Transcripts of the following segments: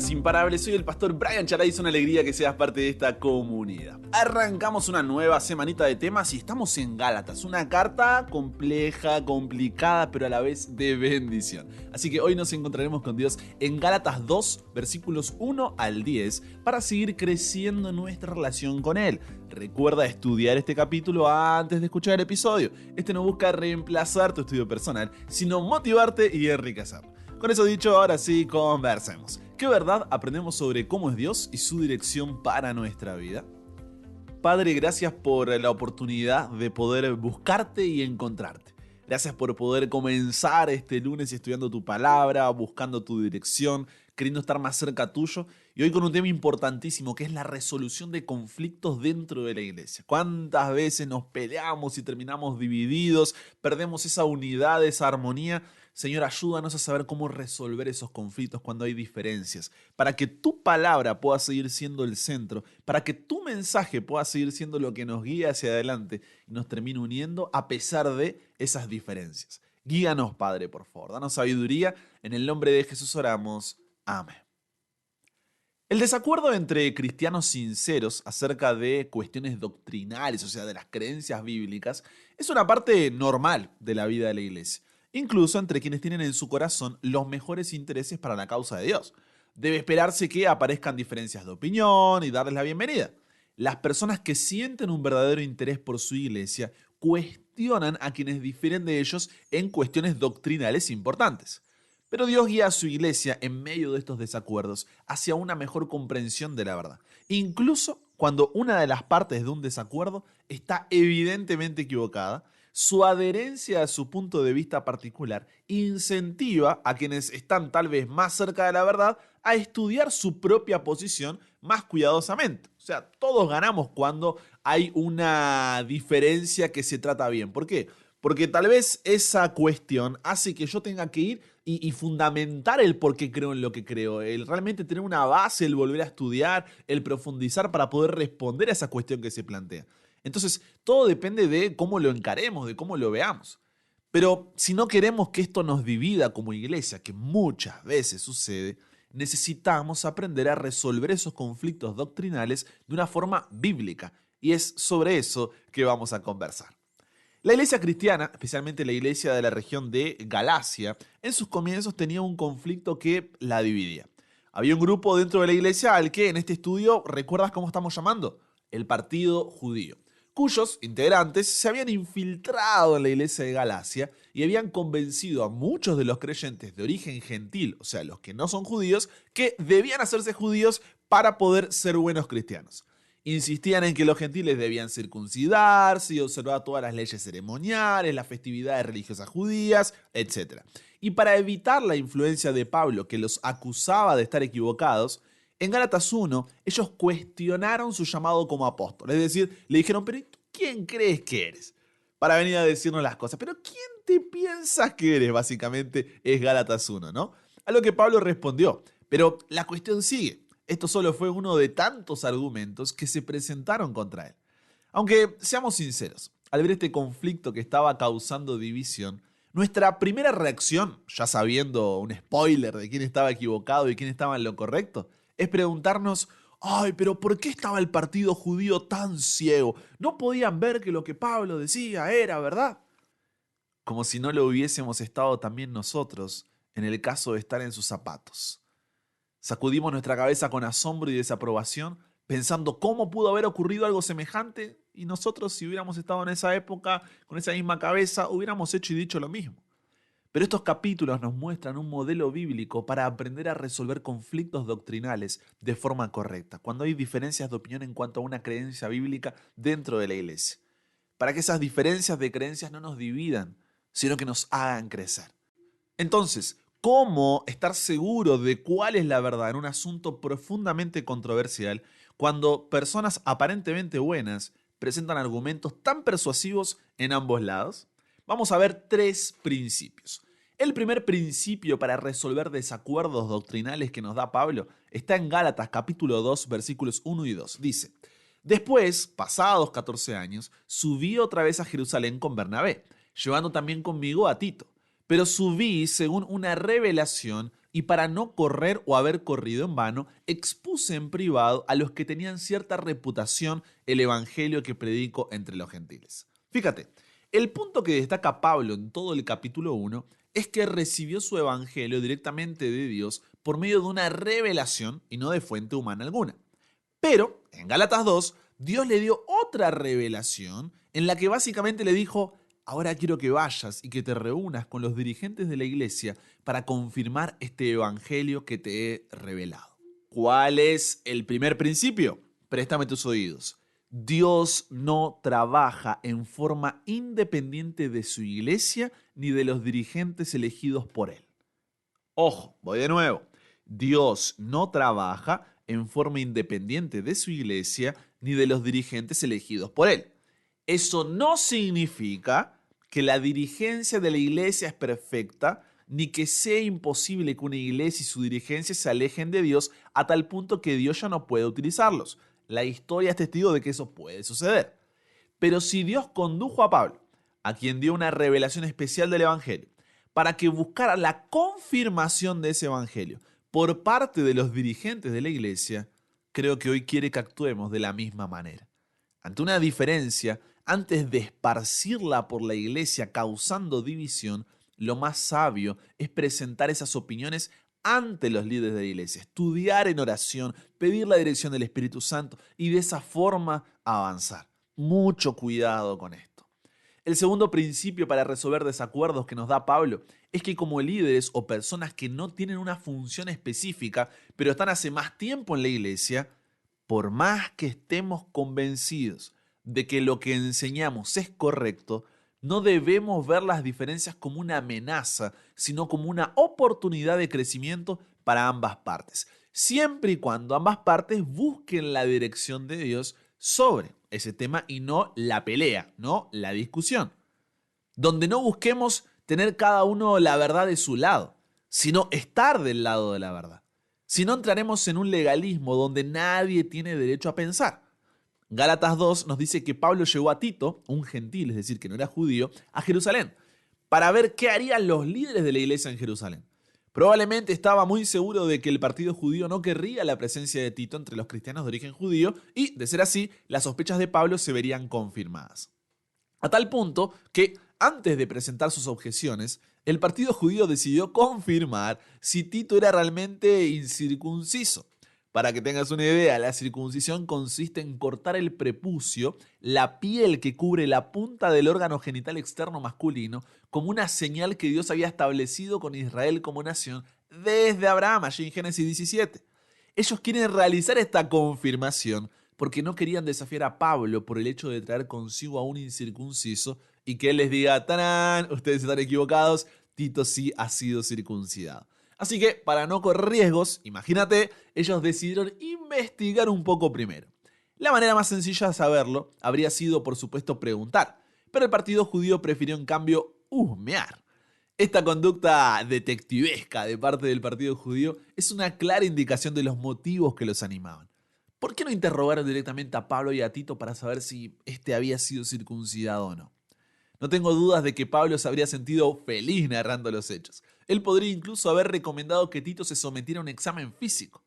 Buenas imparables, soy el pastor Brian Charay, es una alegría que seas parte de esta comunidad. Arrancamos una nueva semanita de temas y estamos en Gálatas, una carta compleja, complicada, pero a la vez de bendición. Así que hoy nos encontraremos con Dios en Gálatas 2, versículos 1 al 10, para seguir creciendo en nuestra relación con Él. Recuerda estudiar este capítulo antes de escuchar el episodio. Este no busca reemplazar tu estudio personal, sino motivarte y enriquecerlo. Con eso dicho, ahora sí, conversemos. ¿Qué verdad aprendemos sobre cómo es Dios y su dirección para nuestra vida? Padre, gracias por la oportunidad de poder buscarte y encontrarte. Gracias por poder comenzar este lunes estudiando tu palabra, buscando tu dirección, queriendo estar más cerca tuyo. Y hoy con un tema importantísimo que es la resolución de conflictos dentro de la iglesia. ¿Cuántas veces nos peleamos y terminamos divididos, perdemos esa unidad, esa armonía? Señor, ayúdanos a saber cómo resolver esos conflictos cuando hay diferencias, para que tu palabra pueda seguir siendo el centro, para que tu mensaje pueda seguir siendo lo que nos guía hacia adelante y nos termine uniendo a pesar de esas diferencias. Guíanos, Padre, por favor, danos sabiduría. En el nombre de Jesús oramos. Amén. El desacuerdo entre cristianos sinceros acerca de cuestiones doctrinales, o sea, de las creencias bíblicas, es una parte normal de la vida de la iglesia. Incluso entre quienes tienen en su corazón los mejores intereses para la causa de Dios. Debe esperarse que aparezcan diferencias de opinión y darles la bienvenida. Las personas que sienten un verdadero interés por su iglesia cuestionan a quienes difieren de ellos en cuestiones doctrinales importantes. Pero Dios guía a su iglesia en medio de estos desacuerdos hacia una mejor comprensión de la verdad. Incluso cuando una de las partes de un desacuerdo está evidentemente equivocada, su adherencia a su punto de vista particular incentiva a quienes están tal vez más cerca de la verdad a estudiar su propia posición más cuidadosamente. O sea, todos ganamos cuando hay una diferencia que se trata bien. ¿Por qué? Porque tal vez esa cuestión hace que yo tenga que ir y fundamentar el por qué creo en lo que creo, el realmente tener una base, el volver a estudiar, el profundizar para poder responder a esa cuestión que se plantea. Entonces, todo depende de cómo lo encaremos, de cómo lo veamos. Pero si no queremos que esto nos divida como iglesia, que muchas veces sucede, necesitamos aprender a resolver esos conflictos doctrinales de una forma bíblica. Y es sobre eso que vamos a conversar. La iglesia cristiana, especialmente la iglesia de la región de Galacia, en sus comienzos tenía un conflicto que la dividía. Había un grupo dentro de la iglesia al que en este estudio, ¿recuerdas cómo estamos llamando? El partido judío, cuyos integrantes se habían infiltrado en la iglesia de Galacia y habían convencido a muchos de los creyentes de origen gentil, o sea, los que no son judíos, que debían hacerse judíos para poder ser buenos cristianos. Insistían en que los gentiles debían circuncidarse y observar todas las leyes ceremoniales, las festividades religiosas judías, etc. Y para evitar la influencia de Pablo, que los acusaba de estar equivocados, en Gálatas 1 ellos cuestionaron su llamado como apóstol. Es decir, le dijeron, pero ¿tú quién crees que eres? Para venir a decirnos las cosas. ¿Pero quién te piensas que eres? Básicamente es Gálatas 1, ¿no? A lo que Pablo respondió, pero la cuestión sigue. Esto solo fue uno de tantos argumentos que se presentaron contra él. Aunque seamos sinceros, al ver este conflicto que estaba causando división, nuestra primera reacción, ya sabiendo un spoiler de quién estaba equivocado y quién estaba en lo correcto, es preguntarnos, ay, pero ¿por qué estaba el partido judío tan ciego? ¿No podían ver que lo que Pablo decía era verdad? Como si no lo hubiésemos estado también nosotros en el caso de estar en sus zapatos. Sacudimos nuestra cabeza con asombro y desaprobación, pensando cómo pudo haber ocurrido algo semejante y nosotros, si hubiéramos estado en esa época con esa misma cabeza, hubiéramos hecho y dicho lo mismo. Pero estos capítulos nos muestran un modelo bíblico para aprender a resolver conflictos doctrinales de forma correcta, cuando hay diferencias de opinión en cuanto a una creencia bíblica dentro de la iglesia, para que esas diferencias de creencias no nos dividan, sino que nos hagan crecer. Entonces, ¿cómo estar seguro de cuál es la verdad en un asunto profundamente controversial cuando personas aparentemente buenas presentan argumentos tan persuasivos en ambos lados? Vamos a ver 3 principios. El primer principio para resolver desacuerdos doctrinales que nos da Pablo está en Gálatas capítulo 2 versículos 1 y 2. Dice, después, pasados 14 años, subí otra vez a Jerusalén con Bernabé, llevando también conmigo a Tito. Pero subí según una revelación y para no correr o haber corrido en vano, expuse en privado a los que tenían cierta reputación el evangelio que predico entre los gentiles. Fíjate, el punto que destaca Pablo en todo el capítulo 1 es que recibió su evangelio directamente de Dios por medio de una revelación y no de fuente humana alguna. Pero en Gálatas 2, Dios le dio otra revelación en la que básicamente le dijo: ahora quiero que vayas y que te reúnas con los dirigentes de la iglesia para confirmar este evangelio que te he revelado. ¿Cuál es el primer principio? Préstame tus oídos. Dios no trabaja en forma independiente de su iglesia ni de los dirigentes elegidos por él. Ojo, voy de nuevo. Dios no trabaja en forma independiente de su iglesia ni de los dirigentes elegidos por él. Eso no significa que la dirigencia de la iglesia es perfecta, ni que sea imposible que una iglesia y su dirigencia se alejen de Dios a tal punto que Dios ya no puede utilizarlos. La historia es testigo de que eso puede suceder. Pero si Dios condujo a Pablo, a quien dio una revelación especial del evangelio, para que buscara la confirmación de ese evangelio por parte de los dirigentes de la iglesia, creo que hoy quiere que actuemos de la misma manera. Ante una diferencia, antes de esparcirla por la iglesia causando división, lo más sabio es presentar esas opiniones ante los líderes de la iglesia, estudiar en oración, pedir la dirección del Espíritu Santo y de esa forma avanzar. Mucho cuidado con esto. El segundo principio para resolver desacuerdos que nos da Pablo es que como líderes o personas que no tienen una función específica, pero están hace más tiempo en la iglesia, por más que estemos convencidos de que lo que enseñamos es correcto, no debemos ver las diferencias como una amenaza, sino como una oportunidad de crecimiento para ambas partes, siempre y cuando ambas partes busquen la dirección de Dios sobre ese tema y no la pelea, no la discusión. Donde no busquemos tener cada uno la verdad de su lado, sino estar del lado de la verdad. Si no, entraremos en un legalismo donde nadie tiene derecho a pensar. Gálatas 2 nos dice que Pablo llevó a Tito, un gentil, es decir, que no era judío, a Jerusalén, para ver qué harían los líderes de la iglesia en Jerusalén. Probablemente estaba muy seguro de que el partido judío no querría la presencia de Tito entre los cristianos de origen judío y, de ser así, las sospechas de Pablo se verían confirmadas. A tal punto que, antes de presentar sus objeciones, el partido judío decidió confirmar si Tito era realmente incircunciso. Para que tengas una idea, la circuncisión consiste en cortar el prepucio, la piel que cubre la punta del órgano genital externo masculino, como una señal que Dios había establecido con Israel como nación desde Abraham, allí en Génesis 17. Ellos quieren realizar esta confirmación porque no querían desafiar a Pablo por el hecho de traer consigo a un incircunciso y que él les diga: ¡tarán! Ustedes están equivocados, Tito sí ha sido circuncidado. Así que, para no correr riesgos, imagínate, ellos decidieron investigar un poco primero. La manera más sencilla de saberlo habría sido, por supuesto, preguntar, pero el partido judío prefirió en cambio husmear. Esta conducta detectivesca de parte del partido judío es una clara indicación de los motivos que los animaban. ¿Por qué no interrogaron directamente a Pablo y a Tito para saber si éste había sido circuncidado o no? No tengo dudas de que Pablo se habría sentido feliz narrando los hechos. Él podría incluso haber recomendado que Tito se sometiera a un examen físico.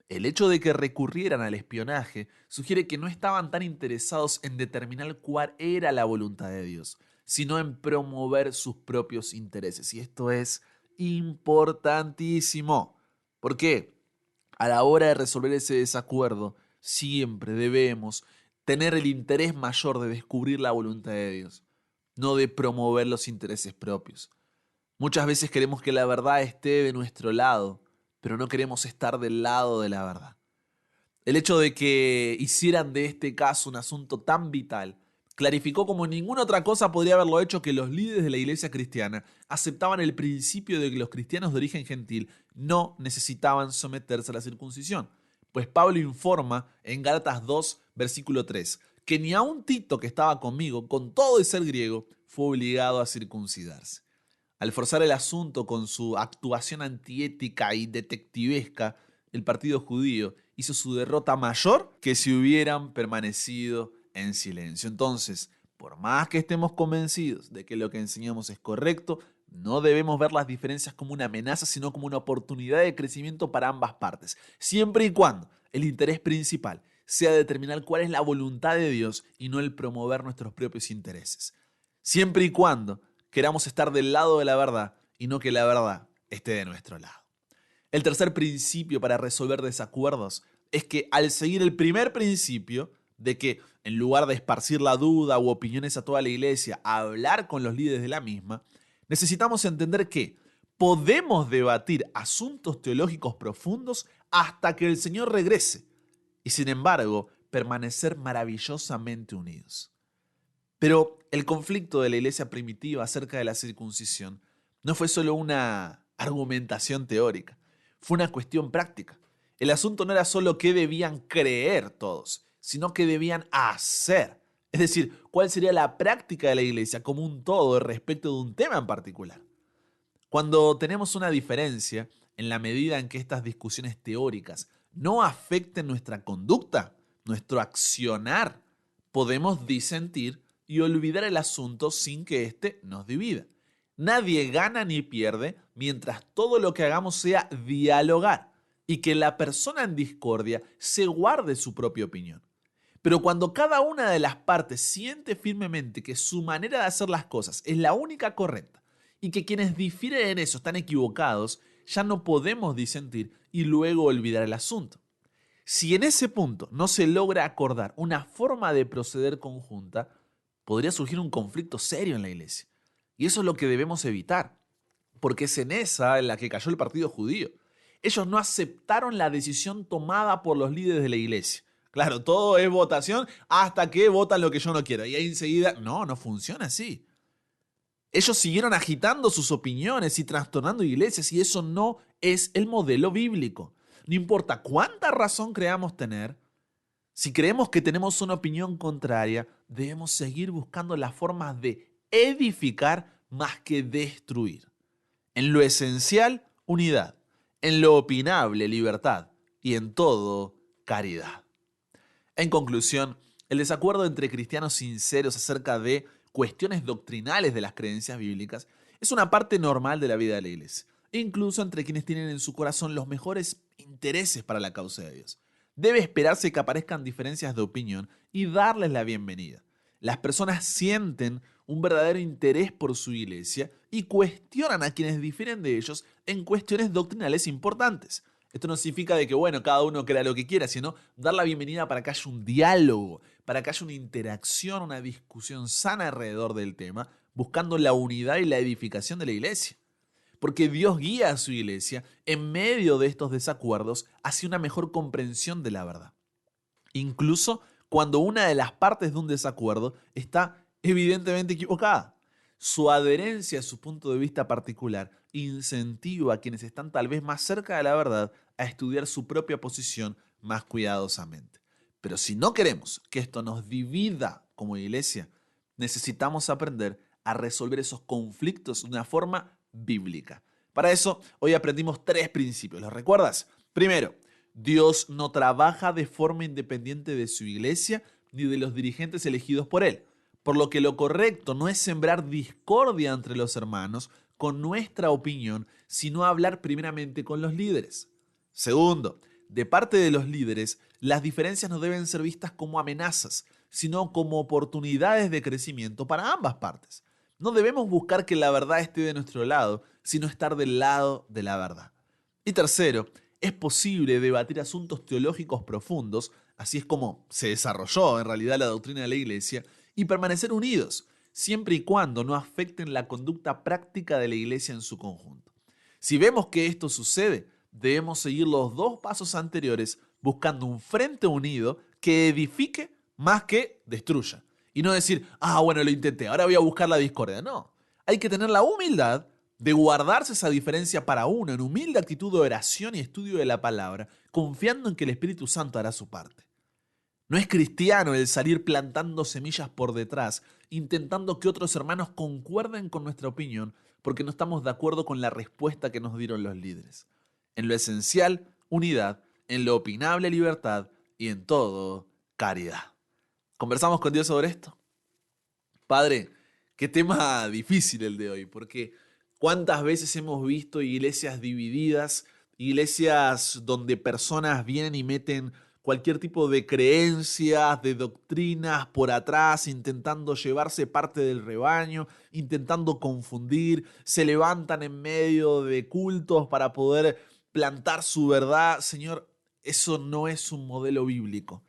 El hecho de que recurrieran al espionaje sugiere que no estaban tan interesados en determinar cuál era la voluntad de Dios, sino en promover sus propios intereses. Y esto es importantísimo. ¿Por qué? A la hora de resolver ese desacuerdo, siempre debemos tener el interés mayor de descubrir la voluntad de Dios, no de promover los intereses propios. Muchas veces queremos que la verdad esté de nuestro lado, pero no queremos estar del lado de la verdad. El hecho de que hicieran de este caso un asunto tan vital clarificó como ninguna otra cosa podría haberlo hecho que los líderes de la iglesia cristiana aceptaban el principio de que los cristianos de origen gentil no necesitaban someterse a la circuncisión. Pues Pablo informa en Gálatas 2, versículo 3, que ni aun Tito, que estaba conmigo, con todo de ser griego, fue obligado a circuncidarse. Al forzar el asunto con su actuación antiética y detectivesca, el partido judío hizo su derrota mayor que si hubieran permanecido en silencio. Entonces, por más que estemos convencidos de que lo que enseñamos es correcto, no debemos ver las diferencias como una amenaza, sino como una oportunidad de crecimiento para ambas partes, siempre y cuando el interés principal sea determinar cuál es la voluntad de Dios y no el promover nuestros propios intereses. Siempre y cuando queramos estar del lado de la verdad y no que la verdad esté de nuestro lado. El tercer principio para resolver desacuerdos es que al seguir el primer principio de que en lugar de esparcir la duda u opiniones a toda la iglesia, hablar con los líderes de la misma, necesitamos entender que podemos debatir asuntos teológicos profundos hasta que el Señor regrese y sin embargo permanecer maravillosamente unidos. Pero el conflicto de la iglesia primitiva acerca de la circuncisión no fue solo una argumentación teórica, fue una cuestión práctica. El asunto no era solo qué debían creer todos, sino qué debían hacer. Es decir, cuál sería la práctica de la iglesia como un todo respecto de un tema en particular. Cuando tenemos una diferencia, en la medida en que estas discusiones teóricas no afecten nuestra conducta, nuestro accionar, podemos disentir y olvidar el asunto sin que éste nos divida. Nadie gana ni pierde mientras todo lo que hagamos sea dialogar y que la persona en discordia se guarde su propia opinión. Pero cuando cada una de las partes siente firmemente que su manera de hacer las cosas es la única correcta y que quienes difieren en eso están equivocados, ya no podemos disentir y luego olvidar el asunto. Si en ese punto no se logra acordar una forma de proceder conjunta, podría surgir un conflicto serio en la iglesia. Y eso es lo que debemos evitar, porque es en esa en la que cayó el partido judío. Ellos no aceptaron la decisión tomada por los líderes de la iglesia. Claro, todo es votación hasta que votan lo que yo no quiero. Y ahí enseguida, no funciona así. Ellos siguieron agitando sus opiniones y trastornando iglesias y eso no es el modelo bíblico. No importa cuánta razón creamos tener, si creemos que tenemos una opinión contraria, debemos seguir buscando las formas de edificar más que destruir. En lo esencial, unidad. En lo opinable, libertad. Y en todo, caridad. En conclusión, el desacuerdo entre cristianos sinceros acerca de cuestiones doctrinales de las creencias bíblicas es una parte normal de la vida de la iglesia, incluso entre quienes tienen en su corazón los mejores intereses para la causa de Dios. Debe esperarse que aparezcan diferencias de opinión y darles la bienvenida. Las personas sienten un verdadero interés por su iglesia y cuestionan a quienes difieren de ellos en cuestiones doctrinales importantes. Esto no significa de que, cada uno crea lo que quiera, sino dar la bienvenida para que haya un diálogo, para que haya una interacción, una discusión sana alrededor del tema, buscando la unidad y la edificación de la iglesia. Porque Dios guía a su iglesia en medio de estos desacuerdos hacia una mejor comprensión de la verdad. Incluso cuando una de las partes de un desacuerdo está evidentemente equivocada. Su adherencia a su punto de vista particular incentiva a quienes están tal vez más cerca de la verdad a estudiar su propia posición más cuidadosamente. Pero si no queremos que esto nos divida como iglesia, necesitamos aprender a resolver esos conflictos de una forma bíblica. Para eso, hoy aprendimos 3 principios. ¿Los recuerdas? Primero, Dios no trabaja de forma independiente de su iglesia ni de los dirigentes elegidos por él. Por lo que lo correcto no es sembrar discordia entre los hermanos con nuestra opinión, sino hablar primeramente con los líderes. Segundo, de parte de los líderes, las diferencias no deben ser vistas como amenazas, sino como oportunidades de crecimiento para ambas partes. No debemos buscar que la verdad esté de nuestro lado, sino estar del lado de la verdad. Y tercero, es posible debatir asuntos teológicos profundos, así es como se desarrolló en realidad la doctrina de la iglesia, y permanecer unidos, siempre y cuando no afecten la conducta práctica de la iglesia en su conjunto. Si vemos que esto sucede, debemos seguir los 2 pasos anteriores buscando un frente unido que edifique más que destruya. Y no decir, lo intenté, ahora voy a buscar la discordia. No, hay que tener la humildad de guardarse esa diferencia para uno en humilde actitud de oración y estudio de la palabra, confiando en que el Espíritu Santo hará su parte. No es cristiano el salir plantando semillas por detrás, intentando que otros hermanos concuerden con nuestra opinión porque no estamos de acuerdo con la respuesta que nos dieron los líderes. En lo esencial, unidad, en lo opinable, libertad y en todo, caridad. ¿Conversamos con Dios sobre esto? Padre, qué tema difícil el de hoy, porque ¿Cuántas veces hemos visto iglesias divididas, iglesias donde personas vienen y meten cualquier tipo de creencias, de doctrinas por atrás, intentando llevarse parte del rebaño, intentando confundir, se levantan en medio de cultos para poder plantar su verdad? Señor, eso no es un modelo bíblico.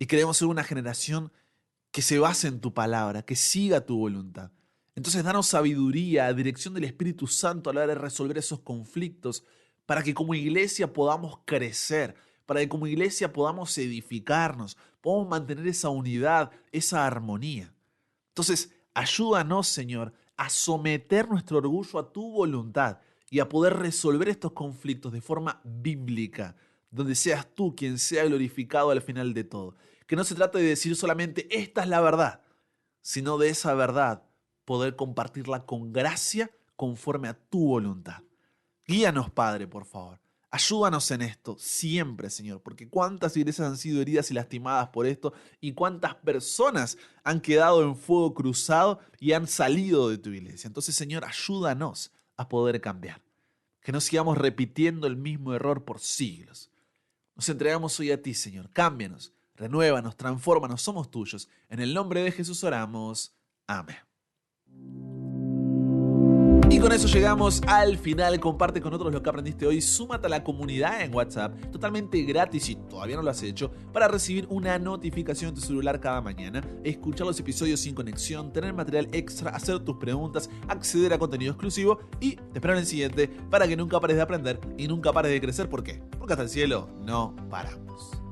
Y queremos ser una generación que se base en tu palabra, que siga tu voluntad. Entonces, danos sabiduría, dirección del Espíritu Santo a la hora de resolver esos conflictos, para que como iglesia podamos crecer, para que como iglesia podamos edificarnos, podamos mantener esa unidad, esa armonía. Entonces, ayúdanos, Señor, a someter nuestro orgullo a tu voluntad y a poder resolver estos conflictos de forma bíblica, donde seas tú quien sea glorificado al final de todo. Que no se trate de decir solamente esta es la verdad, sino de esa verdad poder compartirla con gracia conforme a tu voluntad. Guíanos, Padre, por favor. Ayúdanos en esto siempre, Señor, porque cuántas iglesias han sido heridas y lastimadas por esto y cuántas personas han quedado en fuego cruzado y han salido de tu iglesia. Entonces, Señor, ayúdanos a poder cambiar. Que no sigamos repitiendo el mismo error por siglos. Nos entregamos hoy a ti, Señor. Cámbianos, renuévanos, transfórmanos, somos tuyos. En el nombre de Jesús oramos. Amén. Y con eso llegamos al final. Comparte con otros lo que aprendiste hoy. Súmate a la comunidad en WhatsApp, totalmente gratis si todavía no lo has hecho, para recibir una notificación en tu celular cada mañana, escuchar los episodios sin conexión, tener material extra, hacer tus preguntas, acceder a contenido exclusivo y te espero en el siguiente para que nunca pares de aprender y nunca pares de crecer. ¿Por qué? Porque hasta el cielo no paramos.